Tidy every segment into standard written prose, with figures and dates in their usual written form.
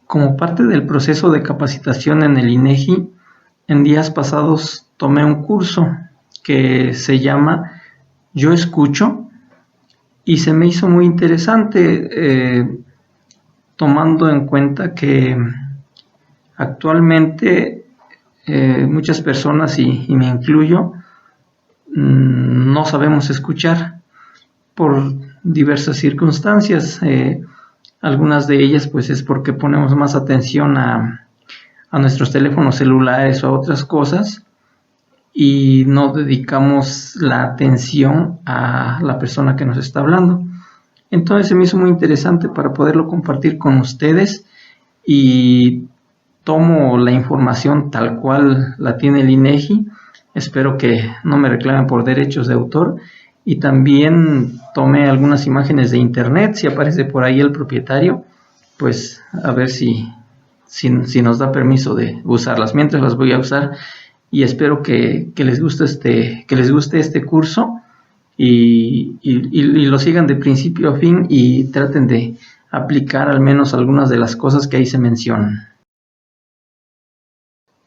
Como parte del proceso de capacitación en el INEGI, en días pasados tomé un curso que se llama Yo Escucho y se me hizo muy interesante, tomando en cuenta que actualmente muchas personas, y me incluyo, no sabemos escuchar por diversas circunstancias. Algunas de ellas pues es porque ponemos más atención a nuestros teléfonos celulares o a otras cosas y no dedicamos la atención a la persona que nos está hablando. Entonces se me hizo muy interesante para poderlo compartir con ustedes y tomo la información tal cual la tiene el INEGI. Espero que no me reclamen por derechos de autor. Y también tomé algunas imágenes de internet. Si aparece por ahí el propietario, pues a ver si nos da permiso de usarlas. Mientras las voy a usar y espero que les guste este curso y lo sigan de principio a fin y traten de aplicar al menos algunas de las cosas que ahí se mencionan.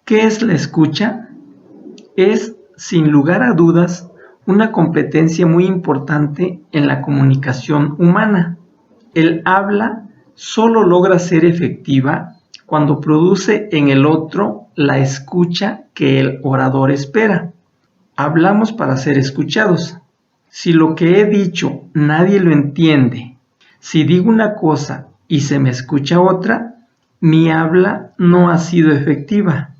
¿Qué es la escucha? Es, sin lugar a dudas, una competencia muy importante en la comunicación humana. El habla solo logra ser efectiva cuando produce en el otro la escucha que el orador espera. Hablamos para ser escuchados. Si lo que he dicho nadie lo entiende, si digo una cosa y se me escucha otra, mi habla no ha sido efectiva.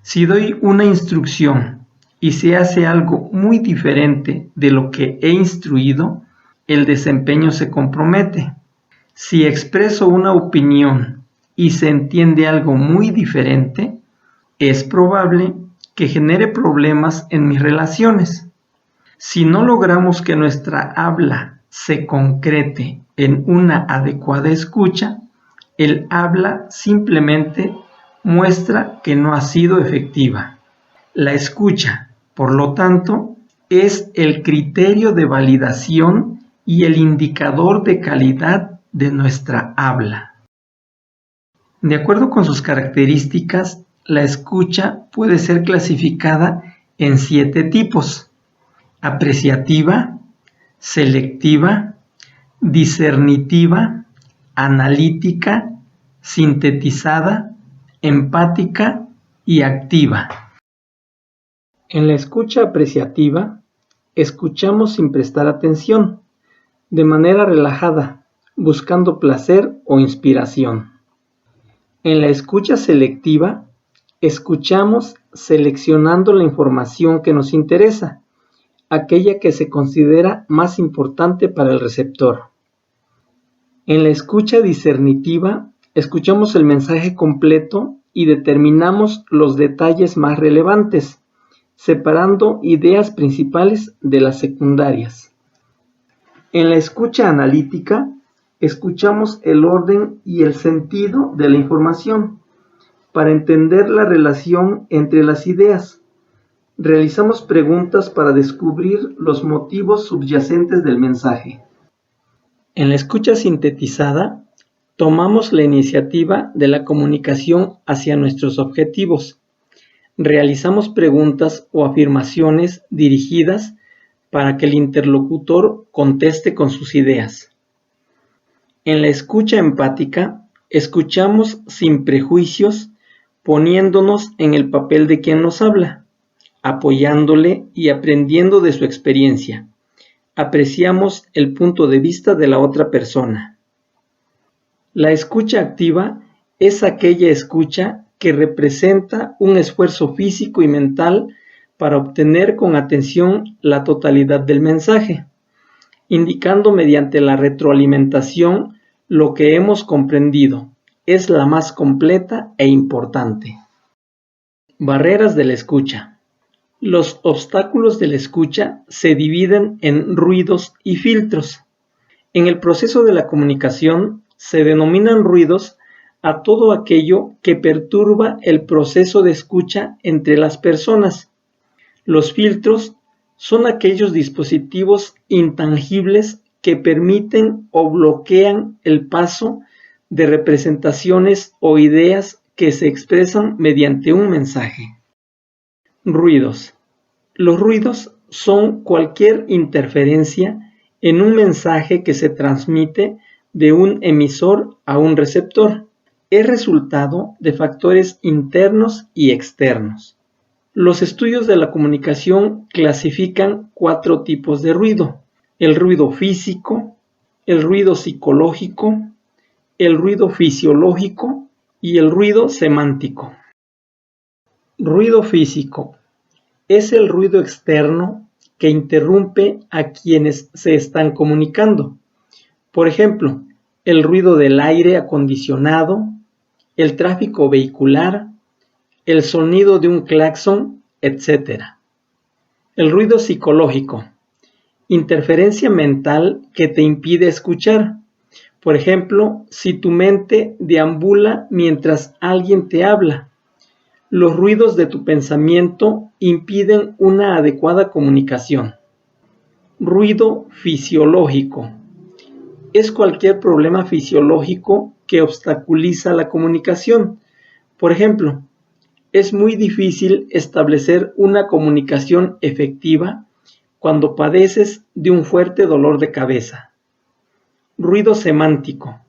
Si doy una instrucción y se hace algo muy diferente de lo que he instruido, el desempeño se compromete. Si expreso una opinión y se entiende algo muy diferente, es probable que genere problemas en mis relaciones. Si no logramos que nuestra habla se concrete en una adecuada escucha, el habla simplemente muestra que no ha sido efectiva. La escucha, por lo tanto, es el criterio de validación y el indicador de calidad de nuestra habla. De acuerdo con sus características, la escucha puede ser clasificada en 7 tipos: apreciativa, selectiva, discernitiva, analítica, sintetizada, empática y activa. En la escucha apreciativa, escuchamos sin prestar atención, de manera relajada, buscando placer o inspiración. En la escucha selectiva, escuchamos seleccionando la información que nos interesa, aquella que se considera más importante para el receptor. En la escucha discernitiva, escuchamos el mensaje completo y determinamos los detalles más relevantes, separando ideas principales de las secundarias. En la escucha analítica, escuchamos el orden y el sentido de la información para entender la relación entre las ideas. Realizamos preguntas para descubrir los motivos subyacentes del mensaje. En la escucha sintetizada, tomamos la iniciativa de la comunicación hacia nuestros objetivos. Realizamos preguntas o afirmaciones dirigidas para que el interlocutor conteste con sus ideas. En la escucha empática, escuchamos sin prejuicios, poniéndonos en el papel de quien nos habla, apoyándole y aprendiendo de su experiencia. Apreciamos el punto de vista de la otra persona. La escucha activa es aquella escucha que representa un esfuerzo físico y mental para obtener con atención la totalidad del mensaje, indicando mediante la retroalimentación lo que hemos comprendido. Es la más completa e importante. Barreras de la escucha. Los obstáculos de la escucha se dividen en ruidos y filtros. En el proceso de la comunicación se denominan ruidos a todo aquello que perturba el proceso de escucha entre las personas. Los filtros son aquellos dispositivos intangibles que permiten o bloquean el paso de representaciones o ideas que se expresan mediante un mensaje. Ruidos. Los ruidos son cualquier interferencia en un mensaje que se transmite de un emisor a un receptor. Es resultado de factores internos y externos. Los estudios de la comunicación clasifican 4 tipos de ruido: el ruido físico, el ruido psicológico, el ruido fisiológico y el ruido semántico. Ruido físico es el ruido externo que interrumpe a quienes se están comunicando. Por ejemplo, el ruido del aire acondicionado, el tráfico vehicular, el sonido de un claxon, etc. El ruido psicológico. Interferencia mental que te impide escuchar. Por ejemplo, si tu mente deambula mientras alguien te habla. Los ruidos de tu pensamiento impiden una adecuada comunicación. Ruido fisiológico. Es cualquier problema fisiológico que obstaculiza la comunicación. Por ejemplo, es muy difícil establecer una comunicación efectiva cuando padeces de un fuerte dolor de cabeza. Ruido semántico.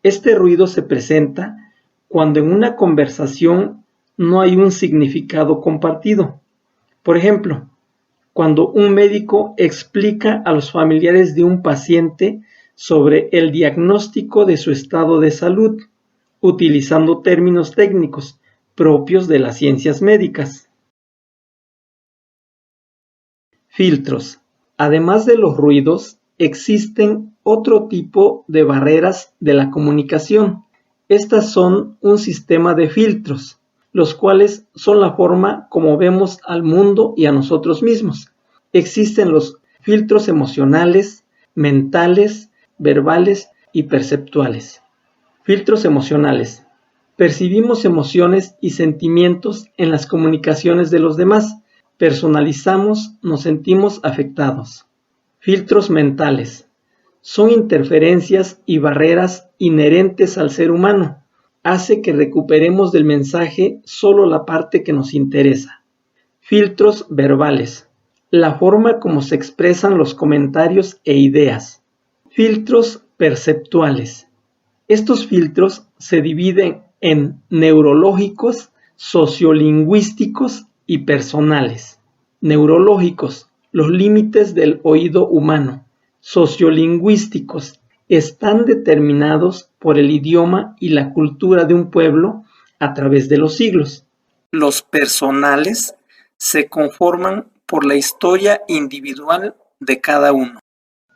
Este ruido se presenta cuando en una conversación no hay un significado compartido. Por ejemplo, cuando un médico explica a los familiares de un paciente sobre el diagnóstico de su estado de salud, utilizando términos técnicos propios de las ciencias médicas. Filtros. Además de los ruidos, existen otro tipo de barreras de la comunicación. Estas son un sistema de filtros, los cuales son la forma como vemos al mundo y a nosotros mismos. Existen los filtros emocionales, mentales, verbales y perceptuales. Filtros emocionales. Percibimos emociones y sentimientos en las comunicaciones de los demás. Personalizamos, nos sentimos afectados. Filtros mentales. Son interferencias y barreras inherentes al ser humano. Hace que recuperemos del mensaje solo la parte que nos interesa. Filtros verbales. La forma como se expresan los comentarios e ideas. Filtros perceptuales. Estos filtros se dividen en neurológicos, sociolingüísticos y personales. Neurológicos, los límites del oído humano. Sociolingüísticos, están determinados por el idioma y la cultura de un pueblo a través de los siglos. Los personales se conforman por la historia individual de cada uno.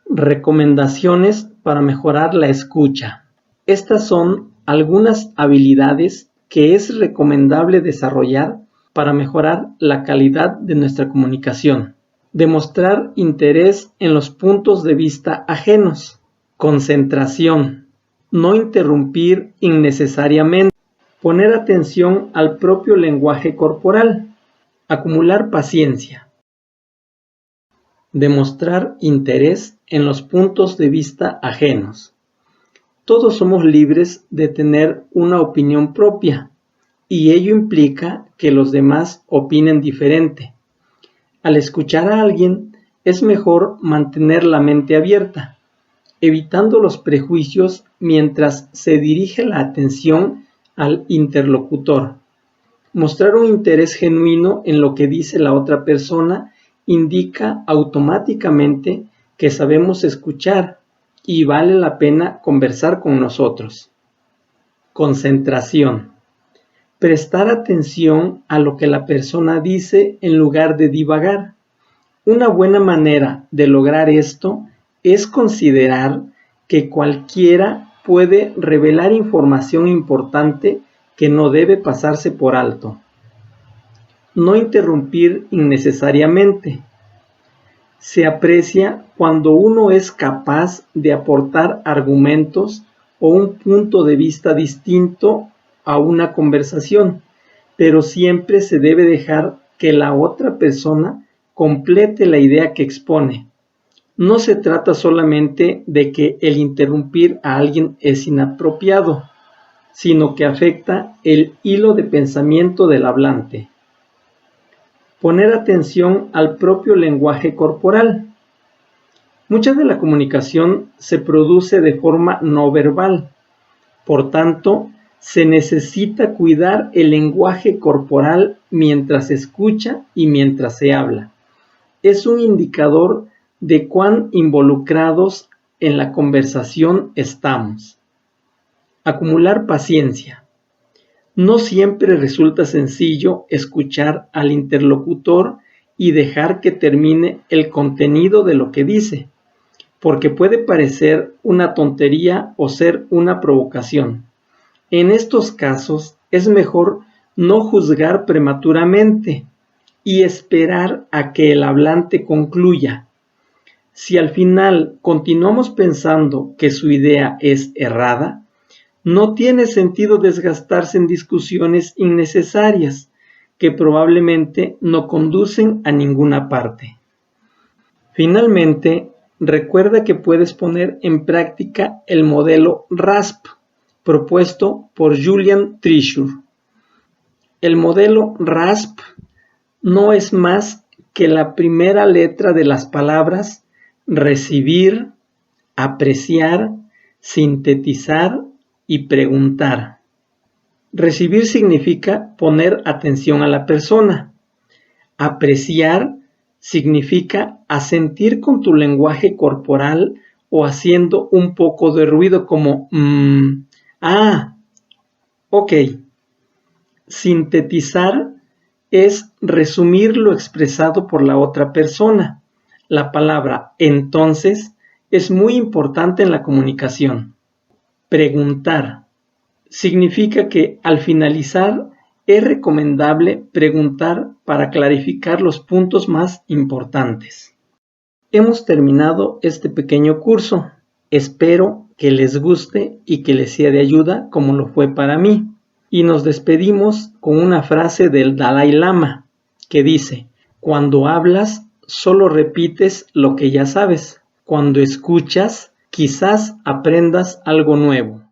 Recomendaciones para mejorar la escucha. Estas son algunas habilidades que es recomendable desarrollar para mejorar la calidad de nuestra comunicación. Demostrar interés en los puntos de vista ajenos. Concentración. No interrumpir innecesariamente. Poner atención al propio lenguaje corporal. Acumular paciencia. Demostrar interés en los puntos de vista ajenos. Todos somos libres de tener una opinión propia, y ello implica que los demás opinen diferente. Al escuchar a alguien, es mejor mantener la mente abierta, evitando los prejuicios mientras se dirige la atención al interlocutor. Mostrar un interés genuino en lo que dice la otra persona indica automáticamente que sabemos escuchar y vale la pena conversar con nosotros. Concentración. Prestar atención a lo que la persona dice en lugar de divagar. Una buena manera de lograr esto es considerar que cualquiera puede revelar información importante que no debe pasarse por alto. No interrumpir innecesariamente. Se aprecia cuando uno es capaz de aportar argumentos o un punto de vista distinto a una conversación, pero siempre se debe dejar que la otra persona complete la idea que expone. no se trata solamente de que el interrumpir a alguien es inapropiado, sino que afecta el hilo de pensamiento del hablante. Poner atención al propio lenguaje corporal. Mucha de la comunicación se produce de forma no verbal. Por tanto, se necesita cuidar el lenguaje corporal mientras se escucha y mientras se habla. Es un indicador de cuán involucrados en la conversación estamos. Acumular paciencia. No siempre resulta sencillo escuchar al interlocutor y dejar que termine el contenido de lo que dice, porque puede parecer una tontería o ser una provocación. En estos casos es mejor no juzgar prematuramente y esperar a que el hablante concluya. Si al final continuamos pensando que su idea es errada, no tiene sentido desgastarse en discusiones innecesarias que probablemente no conducen a ninguna parte. Finalmente, recuerda que puedes poner en práctica el modelo RASP propuesto por Julian Trishur. El modelo RASP no es más que la primera letra de las palabras recibir, apreciar, sintetizar y preguntar. Recibir significa poner atención a la persona. Apreciar significa asentir con tu lenguaje corporal o haciendo un poco de ruido como ok. Sintetizar es resumir lo expresado por la otra persona. La palabra entonces es muy importante en la comunicación. Preguntar significa que al finalizar es recomendable preguntar para clarificar los puntos más importantes. Hemos terminado este pequeño curso. Espero que les guste y que les sea de ayuda como lo fue para mí. Y nos despedimos con una frase del Dalai Lama que dice: cuando hablas, solo repites lo que ya sabes. Cuando escuchas, quizás aprendas algo nuevo.